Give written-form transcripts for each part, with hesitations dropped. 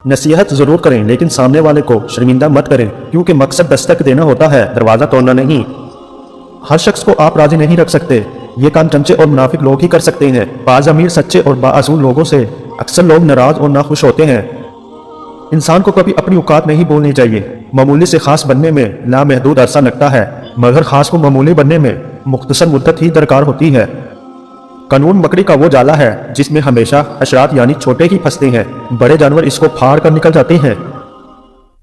नसीहत जरूर करें लेकिन सामने वाले को शर्मिंदा मत करें, क्योंकि मकसद दस्तक देना होता है, दरवाजा तोड़ना नहीं। हर शख्स को आप राजी नहीं रख सकते, ये काम चमचे और मुनाफिक लोग ही कर सकते हैं। बाज़ अमीर सच्चे और बाअसूल लोगों से अक्सर लोग नाराज और नाखुश होते हैं। इंसान को कभी अपनी औकात नहीं बोलनी चाहिए। मामूली से खास बनने में लामहदूद अरसा लगता है, मगर खास को मामूली बनने में मुख्तसर मुद्दत ही दरकार होती है। कानून मकड़ी का वो जाला है जिसमें हमेशा हशरात यानी छोटे ही फंसते हैं, बड़े जानवर इसको फाड़ कर निकल जाते हैं।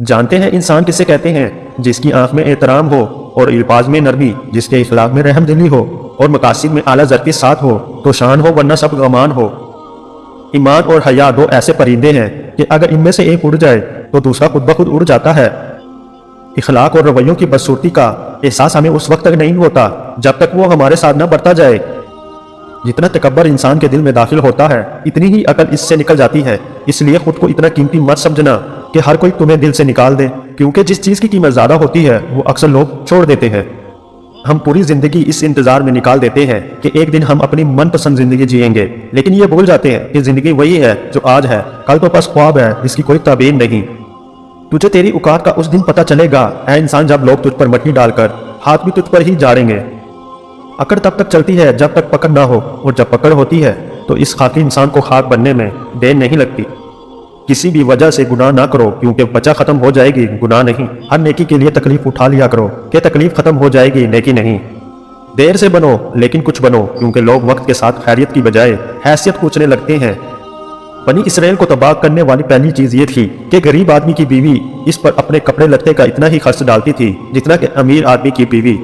जानते हैं इंसान किसे कहते हैं? जिसकी आंख में एहतराम हो और अल्फाज में नरमी, जिसके इखलाक में रहम दिली हो और मकासिद में आला ज़र के साथ हो तो शान हो वरना सब गमान हो। ईमान और हया दो ऐसे परिंदे हैं कि अगर इनमें से एक उड़ जाए तो दूसरा खुद ब खुद उड़ जाता है। इखलाक और रवैयों की बदसूरती का एहसास हमें उस वक्त तक नहीं होता जब तक वो हमारे साथ न बढ़ता जाए। जितना तकब्बर इंसान के दिल में दाखिल होता है इतनी ही अकल इससे निकल जाती है। इसलिए खुद को इतना कीमती मत समझना कि हर कोई तुम्हें दिल से निकाल दे, क्योंकि जिस चीज़ की कीमत ज़्यादा होती है वो अक्सर लोग छोड़ देते हैं। हम पूरी ज़िंदगी इस इंतज़ार में निकाल देते हैं कि एक दिन हम अपनी मनपसंद ज़िंदगी जिएंगे, लेकिन ये भूल जाते हैं कि ज़िंदगी वही है जो आज है, कल तो बस ख्वाब है जिसकी कोई ताबीर नहीं। तुझे तेरी औकात का उस दिन पता चलेगा ऐ इंसान जब लोग तुझ पर मट्टी डालकर हाथ भी तुझ पर ही झाड़ेंगे। अकड़ तब तक चलती है जब तक पकड़ ना हो, और जब पकड़ होती है तो इस खाकी इंसान को खाक बनने में देर नहीं लगती। किसी भी वजह से गुनाह ना करो, क्योंकि बचा खत्म हो जाएगी, गुनाह नहीं। हर नेकी के लिए तकलीफ उठा लिया करो कि तकलीफ खत्म हो जाएगी, नेकी नहीं। देर से बनो लेकिन कुछ बनो, क्योंकि लोग वक्त के साथ खैरियत की बजाय हैसियत पूछने लगते हैं। बनी इसराइल को तबाह करने वाली पहली चीज़ ये थी कि गरीब आदमी की बीवी इस पर अपने कपड़े लत्ते का इतना ही खर्च डालती थी जितना कि अमीर आदमी की बीवी।